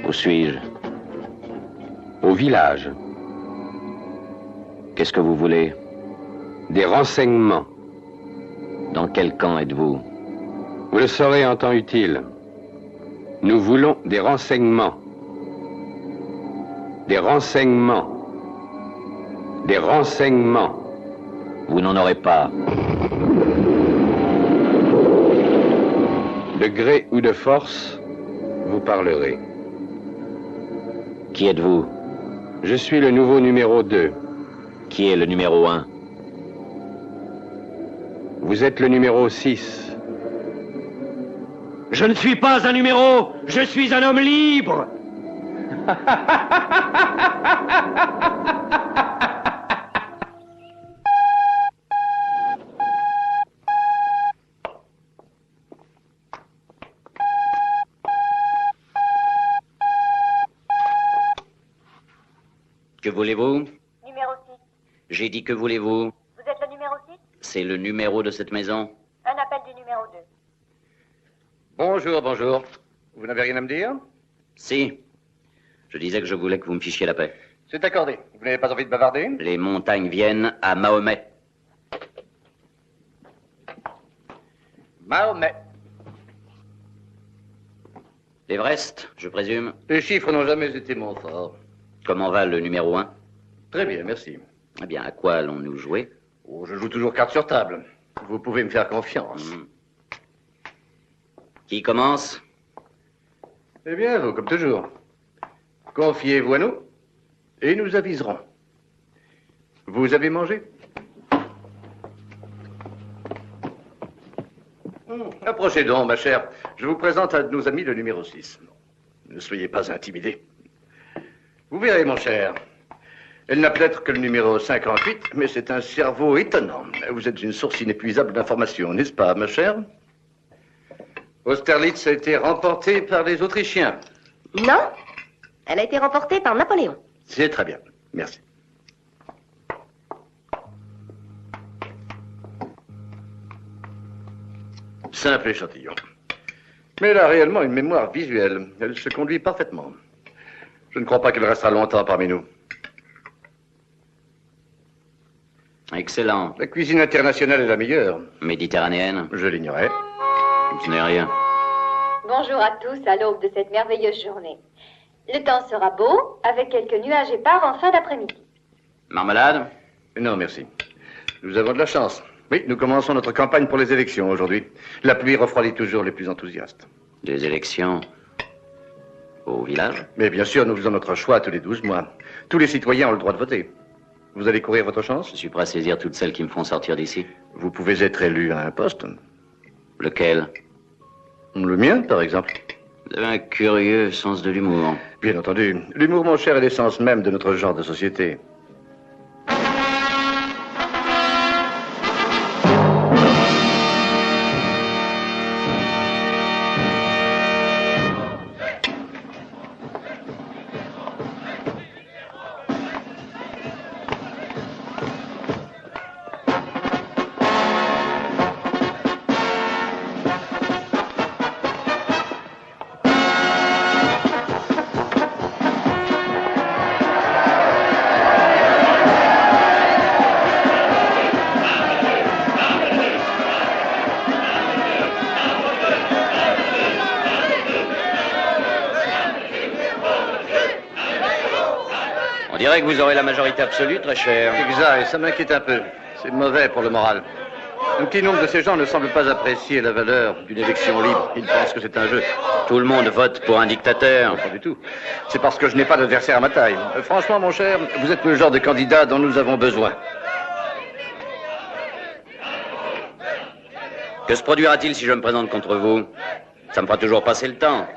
Où suis-je? Au village. Qu'est-ce que vous voulez? Des renseignements. Dans quel camp êtes-vous? Vous le saurez en temps utile. Nous voulons des renseignements. Des renseignements. Des renseignements. Vous n'en aurez pas. De gré ou de force, vous parlerez. Qui êtes-vous? Je suis le nouveau numéro 2. Qui est le numéro 1? Vous êtes le numéro 6. Je ne suis pas un numéro, je suis un homme libre. Que voulez-vous? Numéro 6. J'ai dit que voulez-vous? Vous êtes le numéro 6? C'est le numéro de cette maison. Un appel du numéro 2. Bonjour, bonjour. Vous n'avez rien à me dire? Si. Je disais que je voulais que vous me fichiez la paix. C'est accordé. Vous n'avez pas envie de bavarder? Les montagnes viennent à Mahomet. Mahomet. L'Everest, je présume. Les chiffres n'ont jamais été mon fort. Comment va le numéro 1? Très bien, merci. Eh bien, à quoi allons-nous jouer? Oh, je joue toujours carte sur table. Vous pouvez me faire confiance. Qui commence? Eh bien, vous, comme toujours. Confiez-vous à nous et nous aviserons. Vous avez mangé? Approchez donc, ma chère. Je vous présente un de nos amis, le numéro 6. Ne soyez pas intimidés. Vous verrez, mon cher. Elle n'a peut-être que le numéro 58, mais c'est un cerveau étonnant. Vous êtes une source inépuisable d'informations, n'est-ce pas, ma chère? Austerlitz a été remportée par les Autrichiens. Non, elle a été remportée par Napoléon. C'est très bien. Merci. Simple échantillon. Mais elle a réellement une mémoire visuelle. Elle se conduit parfaitement. Je ne crois pas qu'elle restera longtemps parmi nous. Excellent. La cuisine internationale est la meilleure. Méditerranéenne? Je l'ignorais. Ce n'est rien. Bonjour à tous à l'aube de cette merveilleuse journée. Le temps sera beau, avec quelques nuages épars en fin d'après-midi. Marmelade? Non, merci. Nous avons de la chance. Oui, nous commençons notre campagne pour les élections aujourd'hui. La pluie refroidit toujours les plus enthousiastes. Des élections au village? Mais bien sûr, nous faisons notre choix tous les 12 mois. Tous les citoyens ont le droit de voter. Vous allez courir votre chance? Je suis prêt à saisir toutes celles qui me font sortir d'ici. Vous pouvez être élu à un poste. Lequel? Le mien, par exemple. Vous avez un curieux sens de l'humour. Bien entendu. L'humour, mon cher, est l'essence même de notre genre de société. On dirait que vous aurez la majorité absolue, très cher. Exact, et ça m'inquiète un peu. C'est mauvais pour le moral. Un petit nombre de ces gens ne semblent pas apprécier la valeur d'une élection libre. Ils pensent que c'est un jeu. Tout le monde vote pour un dictateur. Pas du tout. C'est parce que je n'ai pas d'adversaire à ma taille. Franchement, mon cher, vous êtes le genre de candidat dont nous avons besoin. Que se produira-t-il si je me présente contre vous? Ça me fera toujours passer le temps.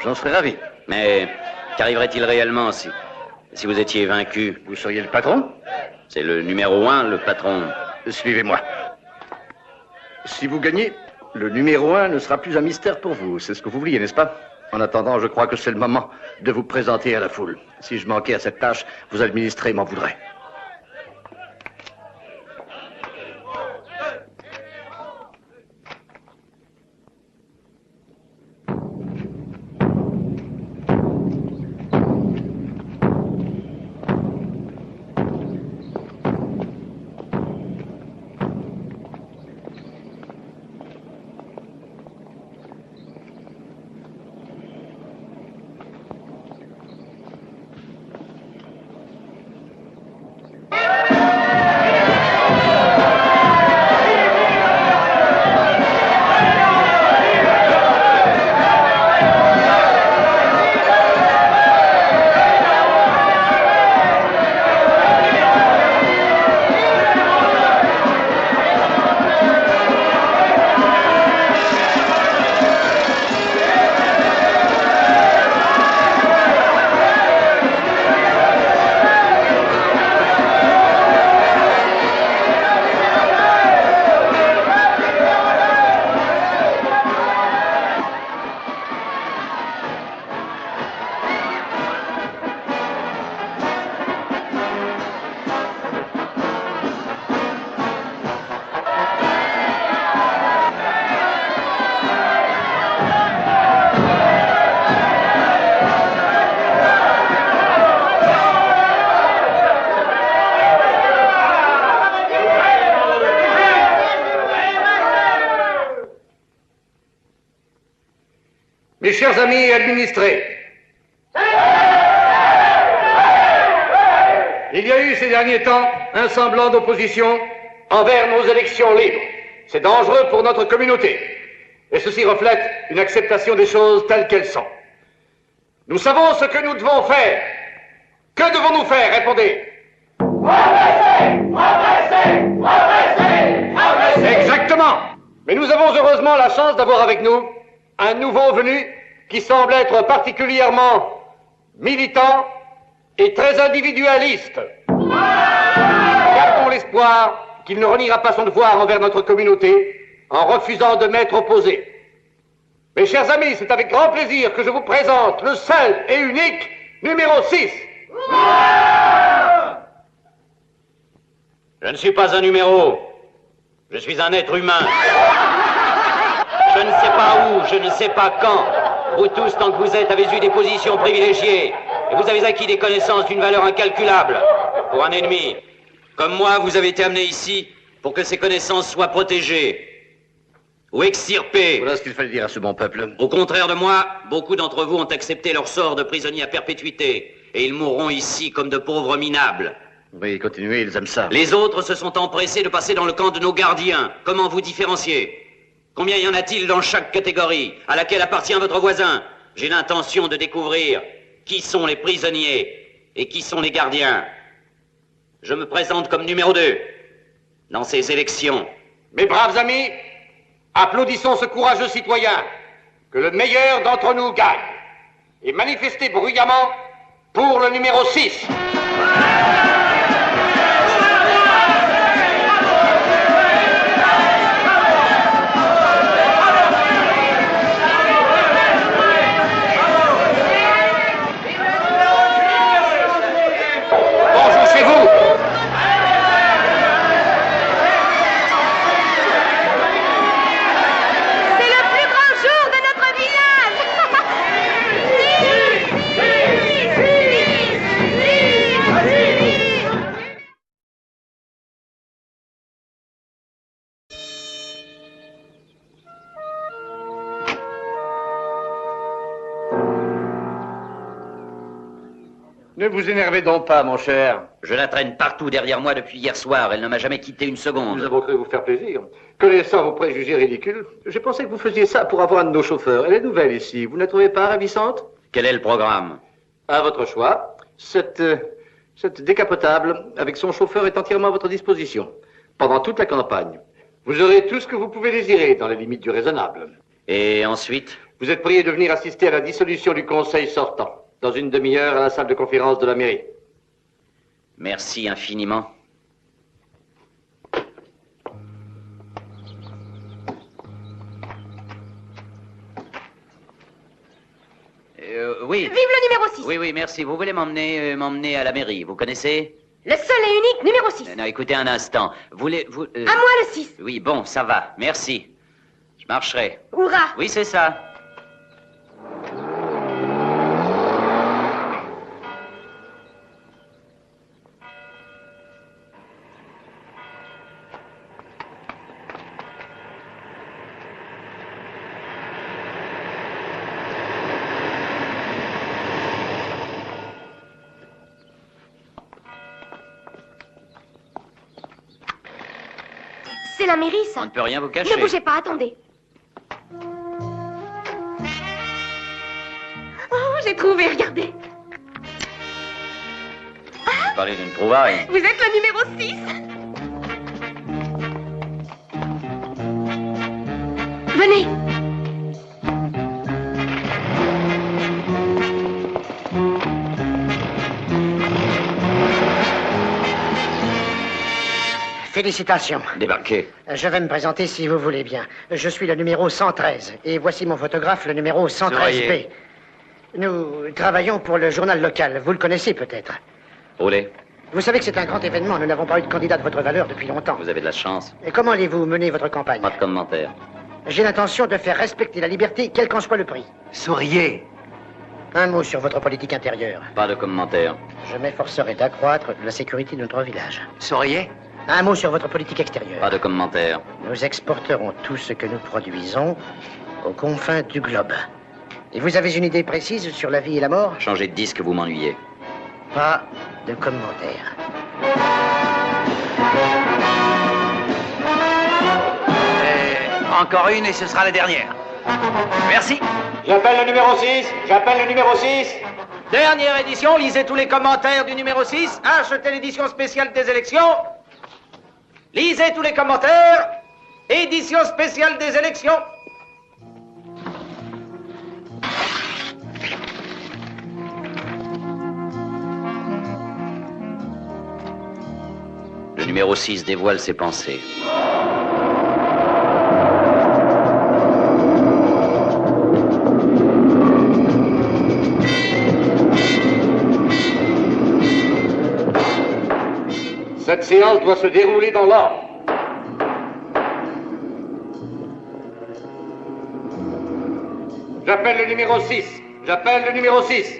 J'en serais ravi. Mais qu'arriverait-il réellement si vous étiez vaincu? Vous seriez le patron? C'est le numéro 1, le patron. Suivez-moi. Si vous gagnez, le numéro 1 ne sera plus un mystère pour vous. C'est ce que vous vouliez, n'est-ce pas? En attendant, je crois que c'est le moment de vous présenter à la foule. Si je manquais à cette tâche, vous administrez m'en voudrez. Mes chers amis administrés, il y a eu ces derniers temps un semblant d'opposition envers nos élections libres. C'est dangereux pour notre communauté. Et ceci reflète une acceptation des choses telles qu'elles sont. Nous savons ce que nous devons faire. Que devons-nous faire? Répondez. Progresser. Exactement. Mais nous avons heureusement la chance d'avoir avec nous un nouveau venu qui semble être particulièrement militant et très individualiste. Gardons l'espoir qu'il ne reniera pas son devoir envers notre communauté en refusant de m'être opposé. Mes chers amis, c'est avec grand plaisir que je vous présente le seul et unique numéro 6. Je ne suis pas un numéro. Je suis un être humain. Je ne sais pas où, je ne sais pas quand. Vous tous, tant que vous êtes, avez eu des positions privilégiées. Et vous avez acquis des connaissances d'une valeur incalculable. Pour un ennemi. Comme moi, vous avez été amené ici pour que ces connaissances soient protégées. Ou extirpées. Voilà ce qu'il fallait dire à ce bon peuple. Au contraire de moi, beaucoup d'entre vous ont accepté leur sort de prisonniers à perpétuité. Et ils mourront ici comme de pauvres minables. Oui, continuez, ils aiment ça. Les autres se sont empressés de passer dans le camp de nos gardiens. Comment vous différencier? Combien y en a-t-il dans chaque catégorie? À laquelle appartient votre voisin? J'ai l'intention de découvrir qui sont les prisonniers et qui sont les gardiens. Je me présente comme numéro 2 dans ces élections. Mes braves amis, applaudissons ce courageux citoyen. Que le meilleur d'entre nous gagne. Et manifestez bruyamment pour le numéro 6. Ne vous énervez donc pas, mon cher. Je la traîne partout derrière moi depuis hier soir. Elle ne m'a jamais quitté une seconde. Nous avons cru vous faire plaisir. Connaissant vos préjugés ridicules, j'ai pensé que vous faisiez ça pour avoir un de nos chauffeurs. Elle est nouvelle ici. Vous ne la trouvez pas ravissante? Quel est le programme? À votre choix. Cette décapotable, avec son chauffeur, est entièrement à votre disposition. Pendant toute la campagne. Vous aurez tout ce que vous pouvez désirer, dans les limites du raisonnable. Et ensuite? Vous êtes prié de venir assister à la dissolution du conseil sortant. Dans une demi-heure à la salle de conférence de la mairie. Merci infiniment. Oui. Vive le numéro 6. Oui, merci. Vous voulez m'emmener à la mairie, vous connaissez? Le seul et unique numéro 6. Non, écoutez un instant. À moi le 6. Oui, bon, ça va. Merci. Je marcherai. Hurrah. Oui, c'est ça. C'est la mairie, ça. On ne peut rien vous cacher. Ne bougez pas, attendez. Oh, j'ai trouvé, regardez. Vous parlez d'une trouvaille. Vous êtes le numéro 6. Venez. Félicitations. Débarquez. Je vais me présenter si vous voulez bien. Je suis le numéro 113 et voici mon photographe, le numéro 113B. Nous travaillons pour le journal local. Vous le connaissez peut-être. Roulez. Vous savez que c'est un grand événement. Nous n'avons pas eu de candidat de votre valeur depuis longtemps. Vous avez de la chance. Et comment allez-vous mener votre campagne? Pas de commentaire. J'ai l'intention de faire respecter la liberté, quel qu'en soit le prix. Souriez. Un mot sur votre politique intérieure. Pas de commentaire. Je m'efforcerai d'accroître la sécurité de notre village. Souriez. Un mot sur votre politique extérieure. Pas de commentaire. Nous exporterons tout ce que nous produisons aux confins du globe. Et vous avez une idée précise sur la vie et la mort? Changez de disque, vous m'ennuyez. Pas de commentaires. Encore une et ce sera la dernière. Merci. J'appelle le numéro 6. J'appelle le numéro 6. Dernière édition, lisez tous les commentaires du numéro 6. Achetez l'édition spéciale des élections. Lisez tous les commentaires. Édition spéciale des élections. Le numéro 6 dévoile ses pensées. Cette séance doit se dérouler dans l'ordre. J'appelle le numéro 6. J'appelle le numéro 6.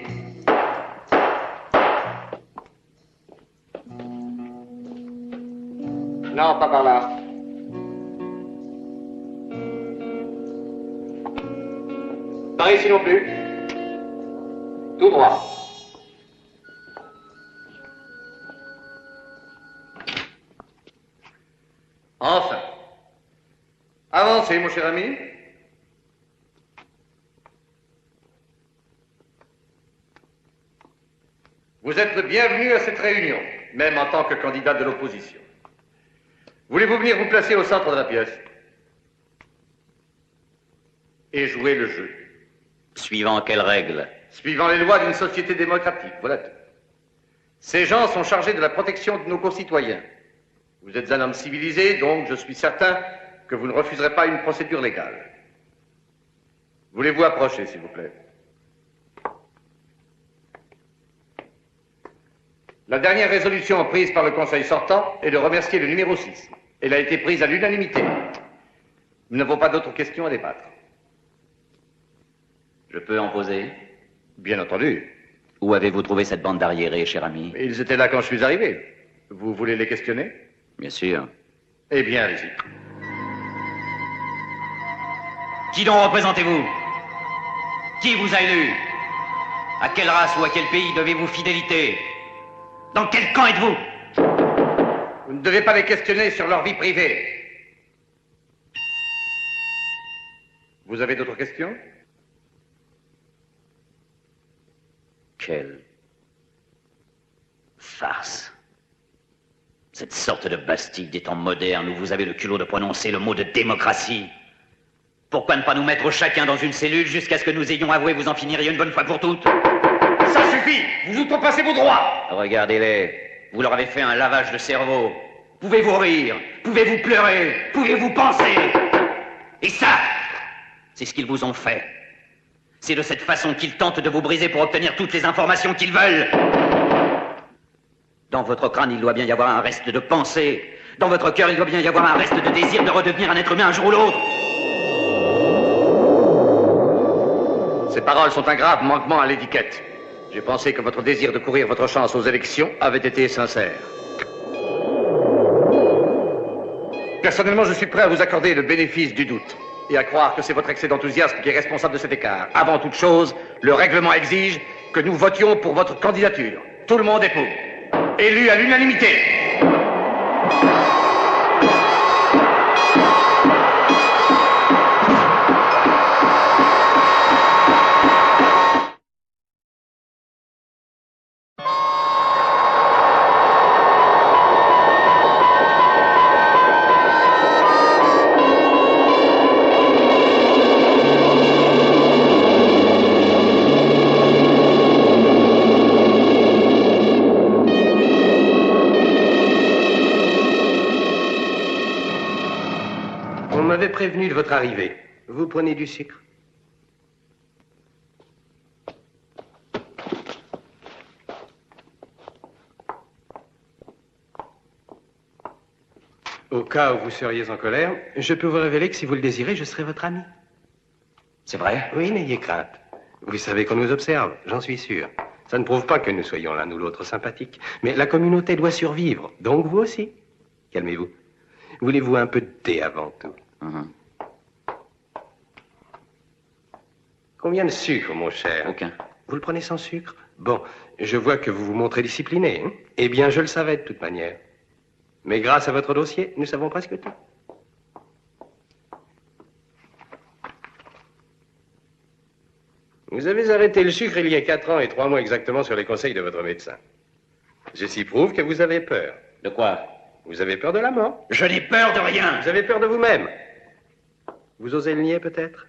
Non, pas par là. Par ici non plus. Tout droit. Enfin. Avancez, mon cher ami. Vous êtes le bienvenu à cette réunion, même en tant que candidat de l'opposition. Voulez-vous venir vous placer au centre de la pièce et jouer le jeu? Suivant quelles règles? Suivant les lois d'une société démocratique, voilà tout. Ces gens sont chargés de la protection de nos concitoyens. Vous êtes un homme civilisé, donc je suis certain que vous ne refuserez pas une procédure légale. Voulez-vous approcher, s'il vous plaît? La dernière résolution prise par le Conseil sortant est de remercier le numéro 6. Elle a été prise à l'unanimité. Nous n'avons pas d'autres questions à débattre. Je peux en poser? Bien entendu. Où avez-vous trouvé cette bande d'arriérés, cher ami? Ils étaient là quand je suis arrivé. Vous voulez les questionner? Bien sûr. Eh bien, allez-y. Qui donc représentez-vous? Qui vous a élu? À quelle race ou à quel pays devez-vous fidélité? Dans quel camp êtes-vous? Vous ne devez pas les questionner sur leur vie privée. Vous avez d'autres questions? Quelle farce. Cette sorte de Bastille des temps modernes où vous avez le culot de prononcer le mot de démocratie. Pourquoi ne pas nous mettre chacun dans une cellule jusqu'à ce que nous ayons avoué vous en finiriez une bonne fois pour toutes? Ça suffit! Vous outrepassez vos droits! Regardez-les. Vous leur avez fait un lavage de cerveau. Pouvez-vous rire? Pouvez-vous pleurer? Pouvez-vous penser? Et ça, c'est ce qu'ils vous ont fait. C'est de cette façon qu'ils tentent de vous briser pour obtenir toutes les informations qu'ils veulent. Dans votre crâne, il doit bien y avoir un reste de pensée. Dans votre cœur, il doit bien y avoir un reste de désir de redevenir un être humain un jour ou l'autre. Ces paroles sont un grave manquement à l'étiquette. J'ai pensé que votre désir de courir votre chance aux élections avait été sincère. Personnellement, je suis prêt à vous accorder le bénéfice du doute et à croire que c'est votre excès d'enthousiasme qui est responsable de cet écart. Avant toute chose, le règlement exige que nous votions pour votre candidature. Tout le monde est pour. Élu à l'unanimité. Prévenu de votre arrivée. Vous prenez du sucre? Au cas où vous seriez en colère, je peux vous révéler que si vous le désirez, je serai votre ami. C'est vrai? Oui, n'ayez crainte. Vous savez qu'on nous observe, j'en suis sûr. Ça ne prouve pas que nous soyons l'un ou l'autre sympathiques. Mais la communauté doit survivre, donc vous aussi. Calmez-vous. Voulez-vous un peu de thé avant tout? Combien de sucre, mon cher? Aucun. Vous le prenez sans sucre? Bon, je vois que vous vous montrez discipliné. Hein? Eh bien, je le savais de toute manière. Mais grâce à votre dossier, nous savons presque tout. Vous avez arrêté le sucre il y a 4 ans et 3 mois exactement sur les conseils de votre médecin. Ceci prouve que vous avez peur. De quoi? Vous avez peur de la mort. Je n'ai peur de rien. Vous avez peur de vous-même. Vous osez le nier peut-être?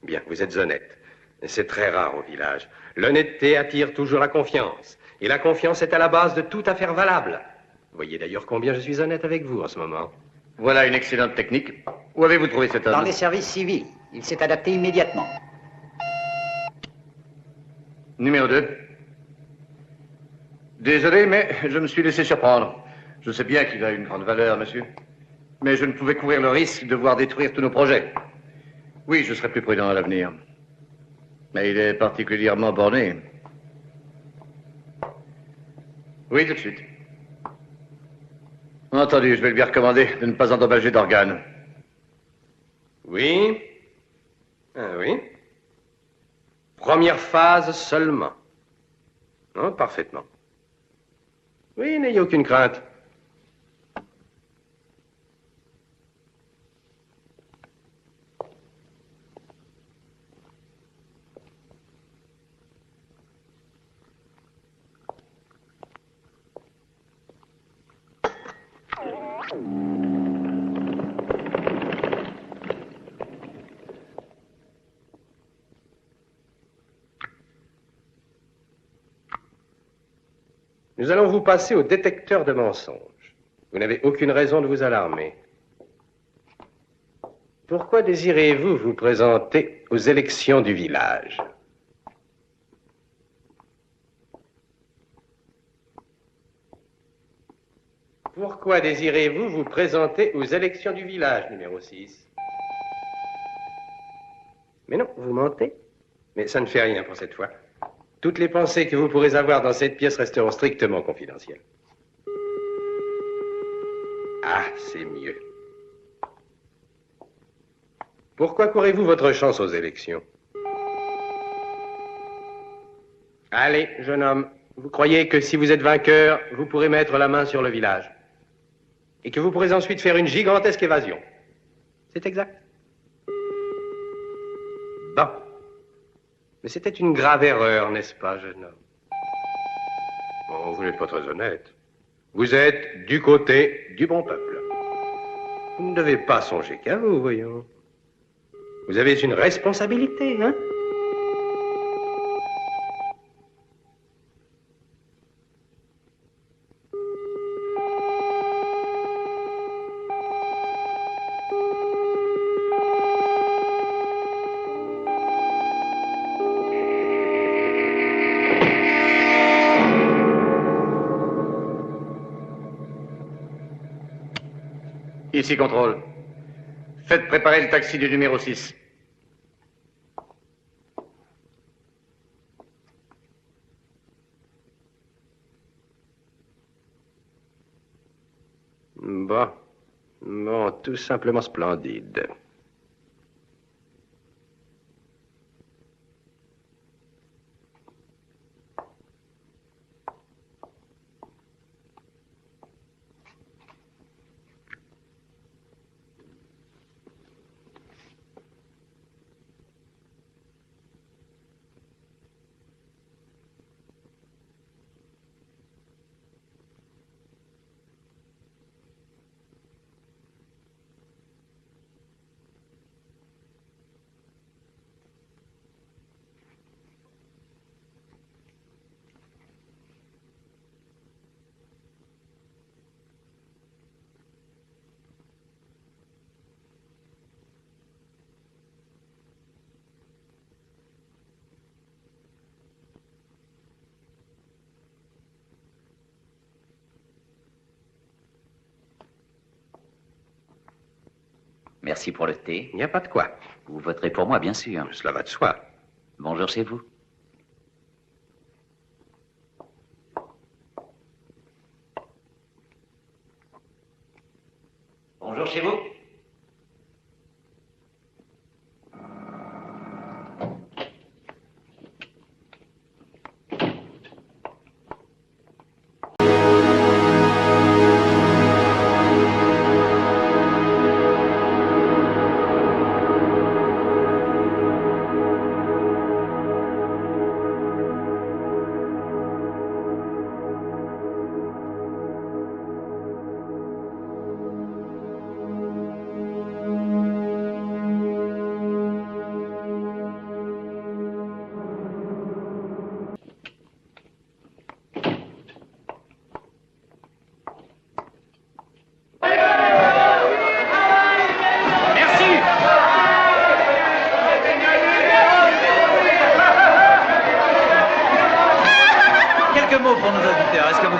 Bien, vous êtes honnête. C'est très rare au village. L'honnêteté attire toujours la confiance. Et la confiance est à la base de toute affaire valable. Vous voyez d'ailleurs combien je suis honnête avec vous en ce moment. Voilà une excellente technique. Où avez-vous trouvé cet homme? Dans les services civils. Il s'est adapté immédiatement. Numéro 2. Désolé, mais je me suis laissé surprendre. Je sais bien qu'il a une grande valeur, monsieur. Mais je ne pouvais courir le risque de voir détruire tous nos projets. Oui, je serai plus prudent à l'avenir. Mais il est particulièrement borné. Oui, tout de suite. Entendu, je vais lui recommander de ne pas endommager d'organes. Oui? Ah oui? Première phase seulement. Non, parfaitement. Oui, n'ayez aucune crainte. Nous allons vous passer au détecteur de mensonges. Vous n'avez aucune raison de vous alarmer. Pourquoi désirez-vous vous présenter aux élections du village? Pourquoi désirez-vous vous présenter aux élections du village, numéro 6? Mais non, vous mentez. Mais ça ne fait rien pour cette fois. Toutes les pensées que vous pourrez avoir dans cette pièce resteront strictement confidentielles. Ah, c'est mieux. Pourquoi courez-vous votre chance aux élections? Allez, jeune homme, vous croyez que si vous êtes vainqueur, vous pourrez mettre la main sur le village et que vous pourrez ensuite faire une gigantesque évasion. C'est exact? Bon. Mais c'était une grave erreur, n'est-ce pas, jeune homme? Bon, vous n'êtes pas très honnête. Vous êtes du côté du bon peuple. Vous ne devez pas songer qu'à vous, voyons. Vous avez une responsabilité, hein? Ici, contrôle. Faites préparer le taxi du numéro 6. Bon, tout simplement splendide. Merci pour le thé. Il n'y a pas de quoi. Vous voterez pour moi, bien sûr. Cela va de soi. Bonjour chez vous. Bonjour chez vous.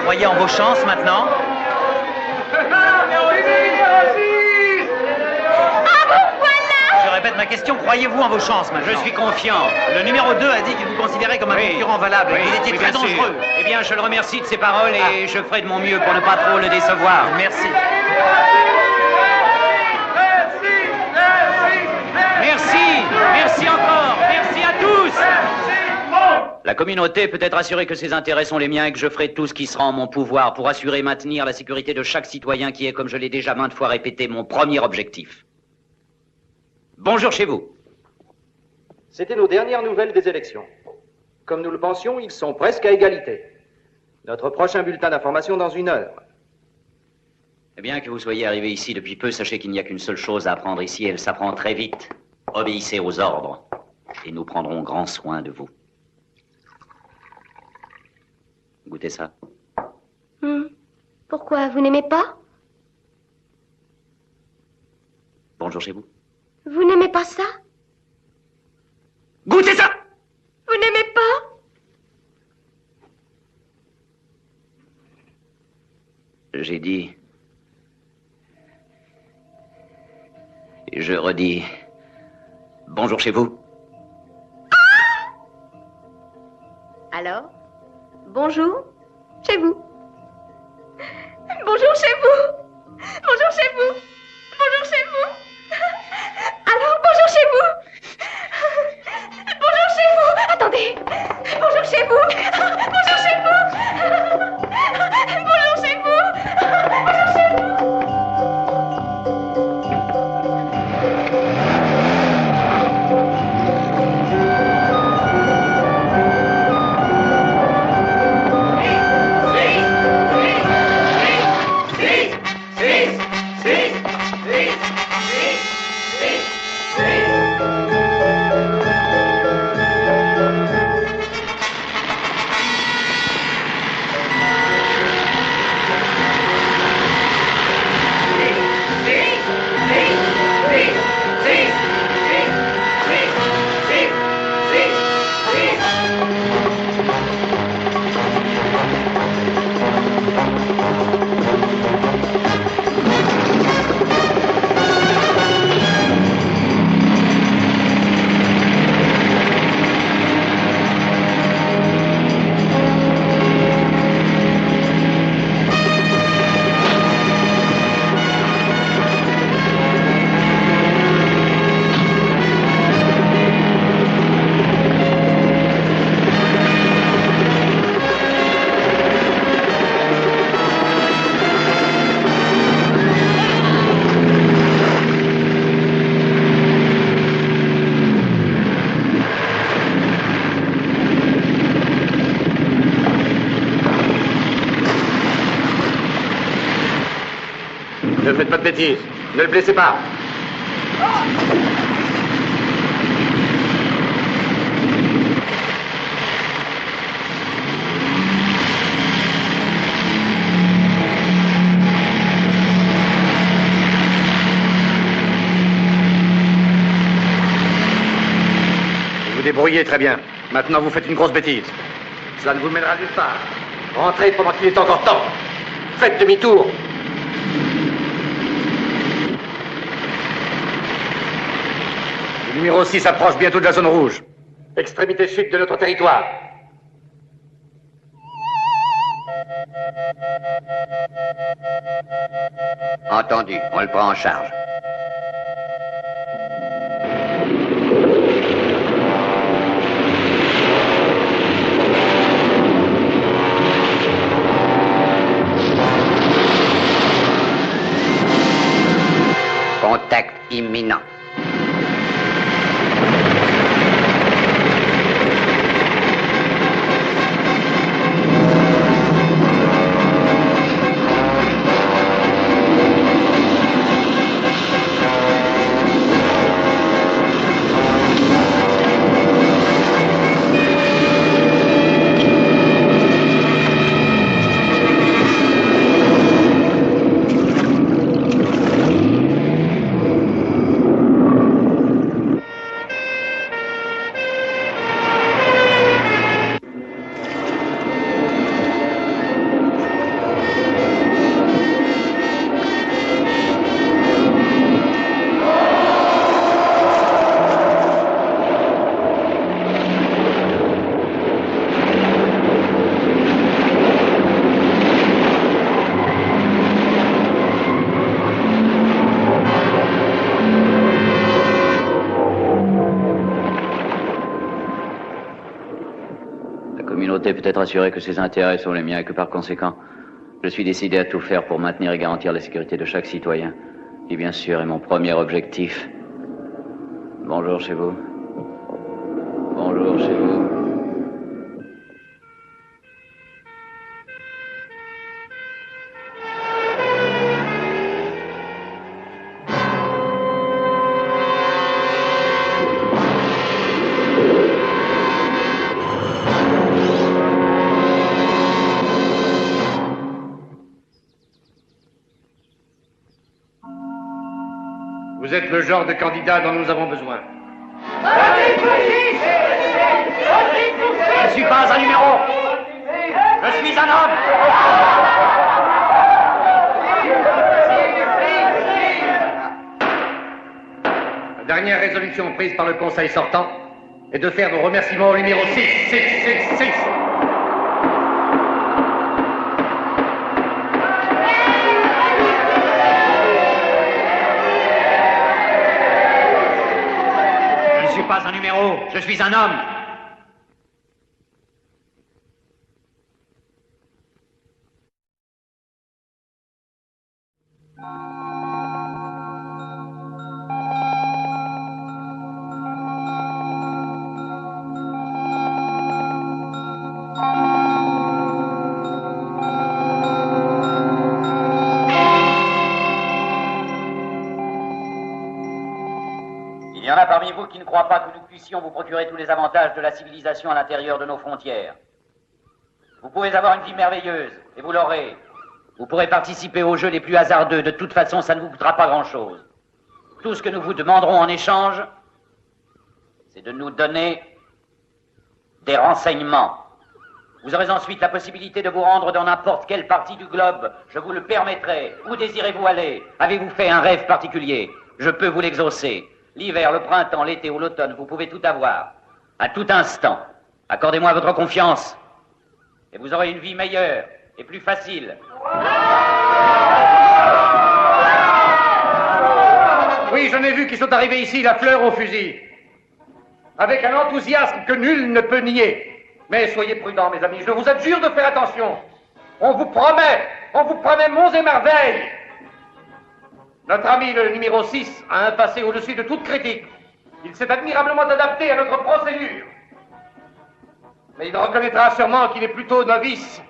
croyez en vos chances maintenant? Je répète ma question, croyez-vous en vos chances maintenant? Je suis confiant. Le numéro 2 a dit qu'il vous considérait comme un concurrent valable et que vous étiez très bien sûr. dangereux. Eh bien, je le remercie de ses paroles et je ferai de mon mieux pour ne pas trop le décevoir. Merci. Merci, merci encore, merci à tous. La communauté peut être assurée que ses intérêts sont les miens et que je ferai tout ce qui sera en mon pouvoir pour assurer et maintenir la sécurité de chaque citoyen qui est, comme je l'ai déjà maintes fois répété, mon premier objectif. Bonjour chez vous. C'était nos dernières nouvelles des élections. Comme nous le pensions, ils sont presque à égalité. Notre prochain bulletin d'information dans 1 heure. Eh bien, que vous soyez arrivé ici depuis peu, sachez qu'il n'y a qu'une seule chose à apprendre ici, et elle s'apprend très vite. Obéissez aux ordres, et nous prendrons grand soin de vous. Goûtez ça. Pourquoi? Vous n'aimez pas? Bonjour chez vous. Vous n'aimez pas ça? Goûtez ça! Vous n'aimez pas? J'ai dit... Et je redis... Bonjour chez vous. Alors? Bonjour chez vous. Bonjour chez vous. Bonjour chez vous. Bonjour chez vous. Alors, bonjour chez vous. Bonjour chez vous. Attendez. Bonjour chez vous. Bonjour chez vous. Bonjour chez vous. Bonjour chez vous. Ne faites pas de bêtises. Ne le blessez pas. Vous vous débrouillez très bien. Maintenant, vous faites une grosse bêtise. Cela ne vous mènera nulle part. Rentrez pendant qu'il est encore temps. Faites demi-tour. Le numéro 6 approche bientôt de la zone rouge. Extrémité sud de notre territoire. Entendu, on le prend en charge. Contact imminent. liberté peut être assurée que ses intérêts sont les miens et que par conséquent, je suis décidé à tout faire pour maintenir et garantir la sécurité de chaque citoyen, qui bien sûr est mon premier objectif. Bonjour chez vous. Bonjour chez vous. Vous êtes le genre de candidat dont nous avons besoin. Je ne suis pas un numéro. Je suis un homme. La dernière résolution prise par le Conseil sortant est de faire nos remerciements au numéro 6. Je ne suis pas un numéro, je suis un homme. Il y en a parmi vous qui ne croient pas que nous puissions vous procurer tous les avantages de la civilisation à l'intérieur de nos frontières. Vous pouvez avoir une vie merveilleuse, et vous l'aurez. Vous pourrez participer aux jeux les plus hasardeux. De toute façon, ça ne vous coûtera pas grand-chose. Tout ce que nous vous demanderons en échange, c'est de nous donner des renseignements. Vous aurez ensuite la possibilité de vous rendre dans n'importe quelle partie du globe. Je vous le permettrai. Où désirez-vous aller? Avez-vous fait un rêve particulier? Je peux vous l'exaucer. L'hiver, le printemps, l'été ou l'automne, vous pouvez tout avoir. À tout instant. Accordez-moi votre confiance. Et vous aurez une vie meilleure et plus facile. Oui, j'en ai vu qui sont arrivés ici, la fleur au fusil. Avec un enthousiasme que nul ne peut nier. Mais soyez prudents, mes amis, je vous adjure de faire attention. On vous promet monts et merveilles. Notre ami, le numéro 6, a un passé au-dessus de toute critique. Il s'est admirablement adapté à notre procédure. Mais il reconnaîtra sûrement qu'il est plutôt novice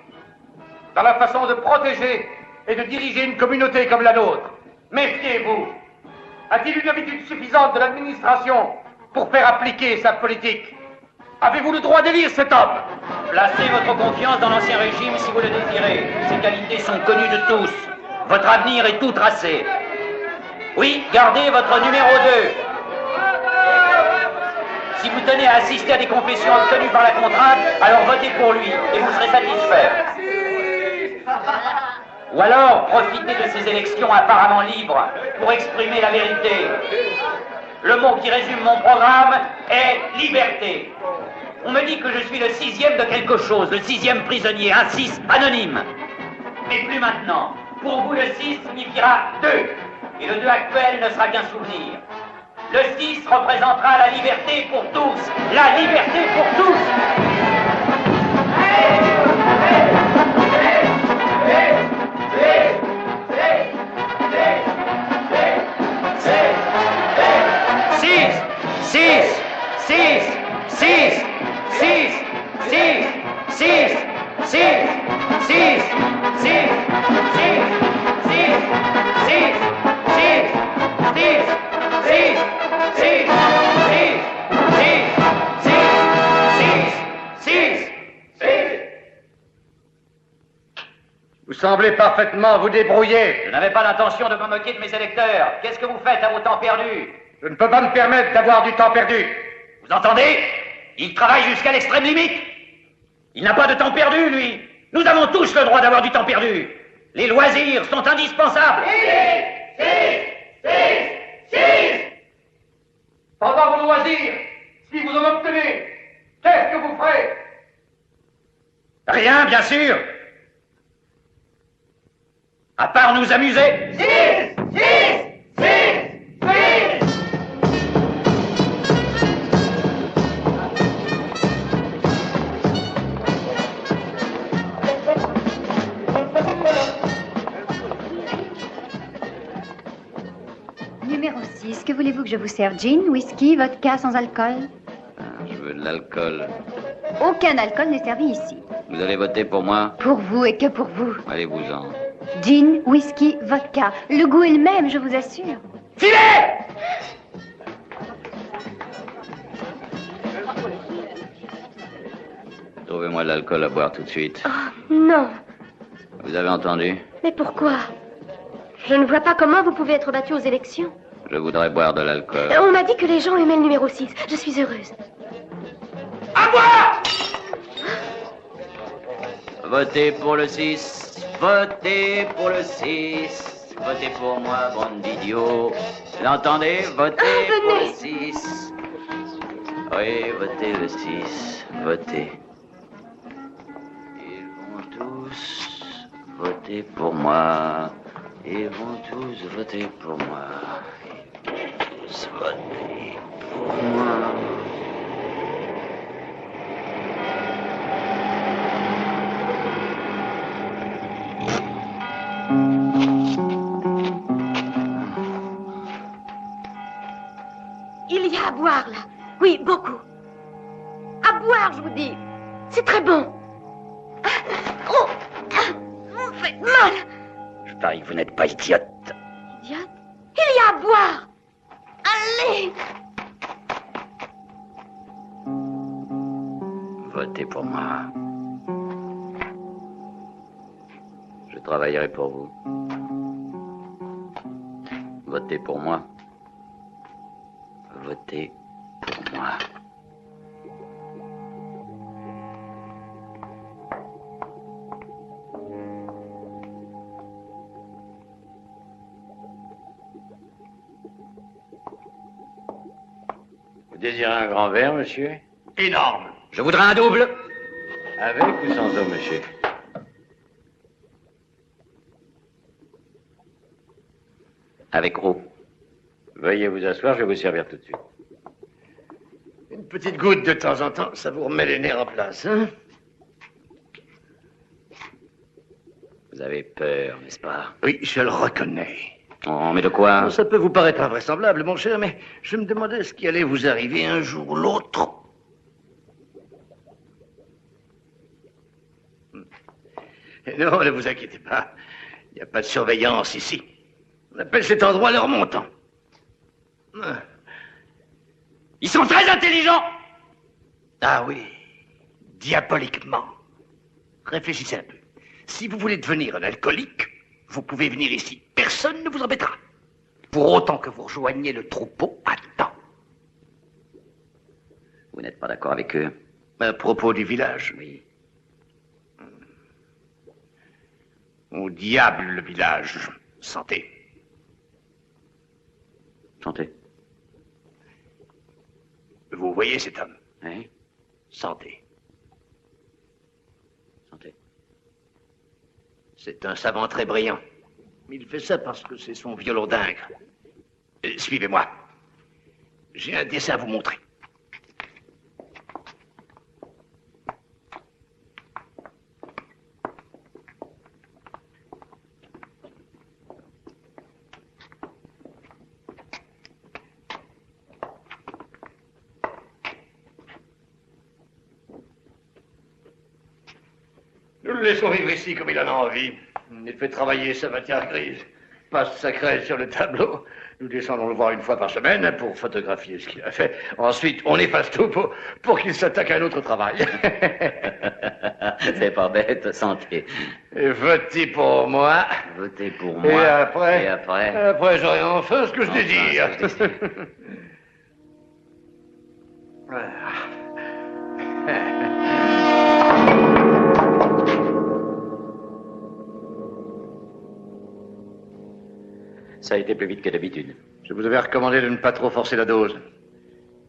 dans la façon de protéger et de diriger une communauté comme la nôtre. Méfiez-vous. A-t-il une habitude suffisante de l'administration pour faire appliquer sa politique? Avez-vous le droit d'élire cet homme? Placez votre confiance dans l'ancien régime si vous le désirez. Ses qualités sont connues de tous. Votre avenir est tout tracé. Oui, gardez votre numéro 2. Si vous tenez à assister à des confessions obtenues par la contrainte, alors votez pour lui et vous serez satisfait. Ou alors, profitez de ces élections apparemment libres pour exprimer la vérité. Le mot qui résume mon programme est liberté. On me dit que je suis le 6e de quelque chose, le 6e prisonnier, un 6 anonyme. Mais plus maintenant. Pour vous, le 6 signifiera 2. Et le 2 actuel ne sera qu'un souvenir. Le 6 représentera la liberté pour tous. La liberté pour tous. Vous semblez parfaitement vous débrouiller. Je n'avais pas l'intention de me moquer de mes électeurs. Qu'est-ce que vous faites à vos temps perdus? Je ne peux pas me permettre d'avoir du temps perdu. Vous entendez? Il travaille jusqu'à l'extrême limite. Il n'a pas de temps perdu, lui. Nous avons tous le droit d'avoir du temps perdu. Les loisirs sont indispensables. Pendant vos loisirs, si vous en obtenez, qu'est-ce que vous ferez? Rien, bien sûr. À part nous amuser. voulez-vous que je vous serve? Gin, whisky, vodka sans alcool? Je veux de l'alcool. Aucun alcool n'est servi ici. Vous allez voter pour moi? Pour vous et que pour vous. Allez-vous-en. Gin, whisky, vodka. Le goût est le même, je vous assure. Filet! Trouvez-moi de l'alcool à boire tout de suite. Oh, non. Vous avez entendu? Mais pourquoi? Je ne vois pas comment vous pouvez être battu aux élections. Je voudrais boire de l'alcool. On m'a dit que les gens aimaient le numéro 6. Je suis heureuse. À boire! Votez pour le 6. Votez pour le 6. Votez pour moi, bande d'idiots. Vous entendez? Votez pour le 6. Oui, votez le 6. Votez. Ils vont tous voter pour moi. Ils vont tous voter pour moi. Ils vont tous voter pour moi. Il y a à boire, là. Oui, beaucoup. À boire, je vous dis. C'est très bon. Oh, vous me faites mal. Je parie que vous n'êtes pas idiote. Idiote. Il y a à boire. Allez. Votez pour moi. Je travaillerai pour vous. Votez pour moi. Votez pour moi. Vous désirez un grand verre, monsieur? Énorme. Je voudrais un double. Avec ou sans eau, monsieur? Avec eau. Veuillez vous asseoir, je vais vous servir tout de suite. Une petite goutte de temps en temps, ça vous remet les nerfs en place, hein? Vous avez peur, n'est-ce pas? Oui, je le reconnais. Oh, mais de quoi? Ça peut vous paraître invraisemblable, mon cher, mais je me demandais ce qui allait vous arriver un jour ou l'autre. Non, ne vous inquiétez pas. Il n'y a pas de surveillance ici. On appelle cet endroit leur montant. Ils sont très intelligents. Ah oui, diaboliquement. Réfléchissez un peu. Si vous voulez devenir un alcoolique, vous pouvez venir ici. Personne ne vous embêtera. Pour autant que vous rejoigniez le troupeau à temps. Vous n'êtes pas d'accord avec eux? À propos du village? Oui. Au diable, le village. Santé. Santé. Vous voyez cet homme? Oui. Santé. Santé. C'est un savant très brillant. Il fait ça parce que c'est son violon d'ingre. Suivez-moi. J'ai un dessin à vous montrer. Nous le laissons vivre ici comme il en a envie. Il fait travailler sa matière grise. Passe sa craie sur le tableau. Nous descendons le voir une fois par semaine pour photographier ce qu'il a fait. Ensuite, on efface tout pour qu'il s'attaque à un autre travail. C'est pas bête, santé. Et votez pour moi. Votez pour moi. Et après? Et après? Après, j'aurai enfin ce que je désire. Ça a été plus vite que d'habitude. Je vous avais recommandé de ne pas trop forcer la dose.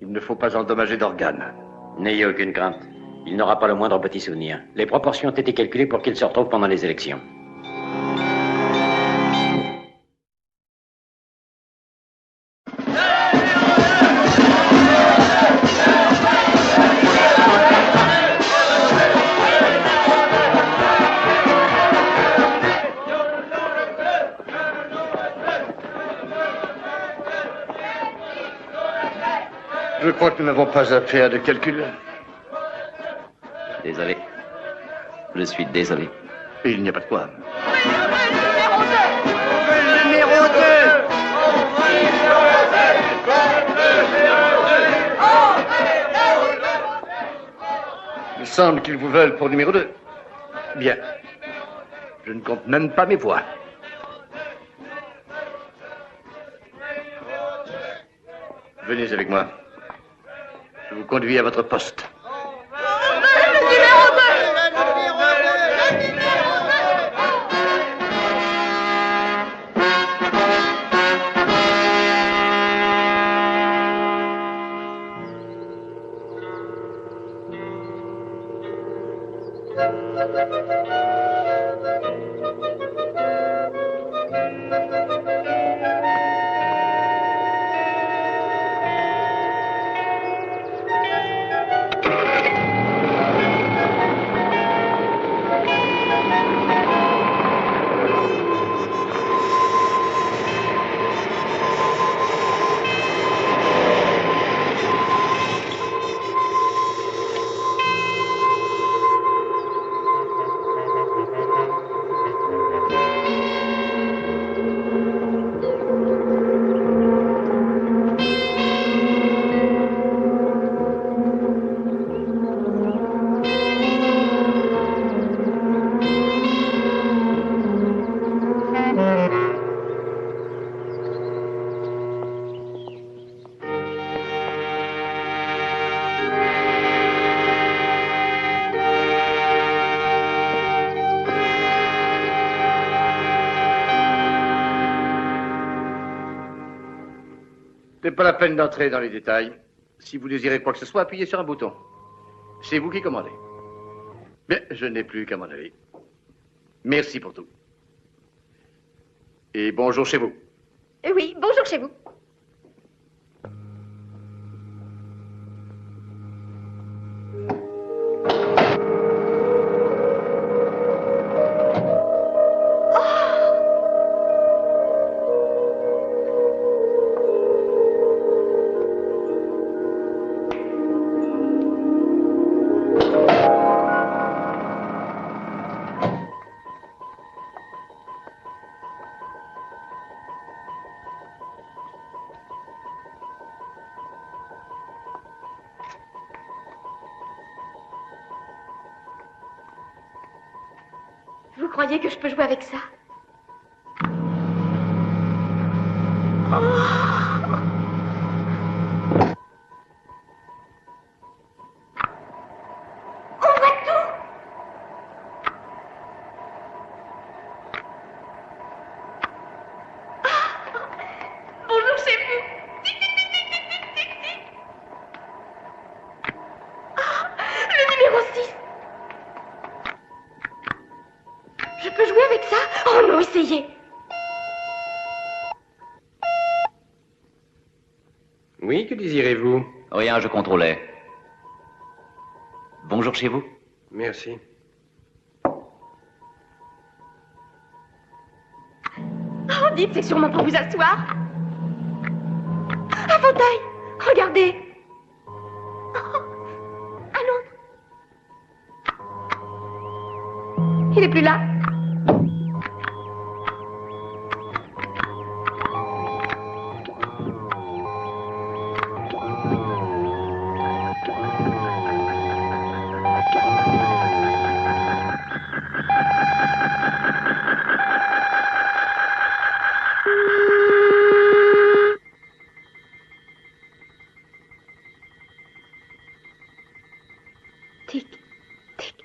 Il ne faut pas endommager d'organes. N'ayez aucune crainte. Il n'aura pas le moindre petit souvenir. Les proportions ont été calculées pour qu'il se retrouve pendant les élections. Je crois que nous n'avons pas à faire de calcul. Désolé. Je suis désolé. Il n'y a pas de quoi. Numéro 2. Il semble qu'ils vous veulent pour numéro 2. Bien. Je ne compte même pas mes voix. Venez avec moi. Je vous conduis à votre poste. C'est pas la peine d'entrer dans les détails. Si vous désirez quoi que ce soit, appuyez sur un bouton. C'est vous qui commandez. Bien, je n'ai plus qu'à m'en aller. Merci pour tout. Et bonjour chez vous. Oui, bonjour chez vous. Vous croyez que je peux jouer avec ça? On voit tout. Bonjour chez vous. Le numéro 6. Je peux jouer avec ça? Oh non, essayez. Oui, que désirez-vous? Rien, je contrôlais. Bonjour chez vous. Merci. Oh, dites, c'est sûrement pour vous asseoir. Un fauteuil. Regardez. Oh, un autre. Il est plus là. Tic, tic.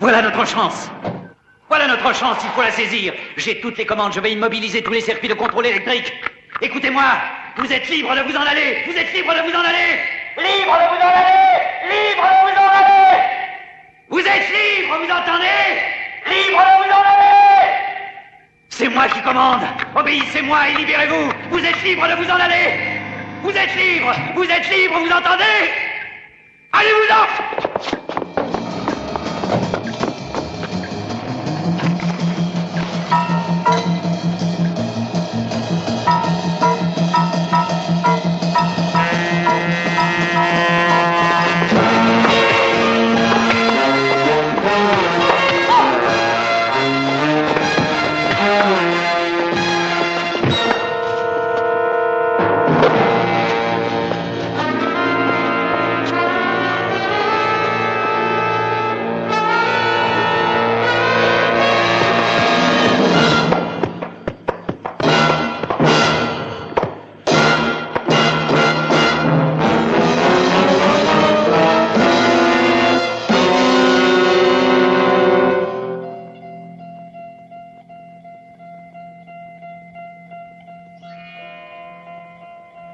Voilà notre chance. Voilà notre chance, il faut la saisir. J'ai toutes les commandes, je vais immobiliser tous les circuits de contrôle électrique. Écoutez-moi, vous êtes libre de vous en aller. Vous êtes libre de vous en aller. Libre de vous en aller. Libre de vous en aller. Vous êtes libre, vous entendez? Libre de vous en aller. C'est moi qui commande. Obéissez-moi et libérez-vous. Vous êtes libre de vous en aller. Vous êtes libre. Vous êtes libre, vous entendez? Allez-vous-en.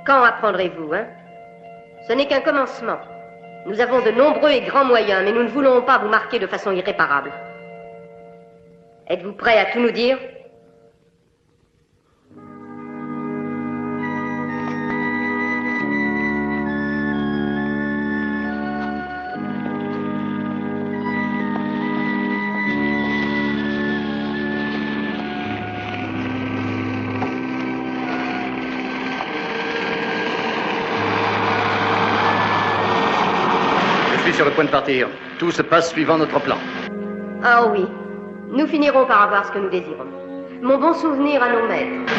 Quand apprendrez-vous, hein? Ce n'est qu'un commencement. Nous avons de nombreux et grands moyens, mais nous ne voulons pas vous marquer de façon irréparable. Êtes-vous prêt à tout nous dire? Sur le point de partir. Tout se passe suivant notre plan. Ah oui, nous finirons par avoir ce que nous désirons. Mon bon souvenir à nos maîtres.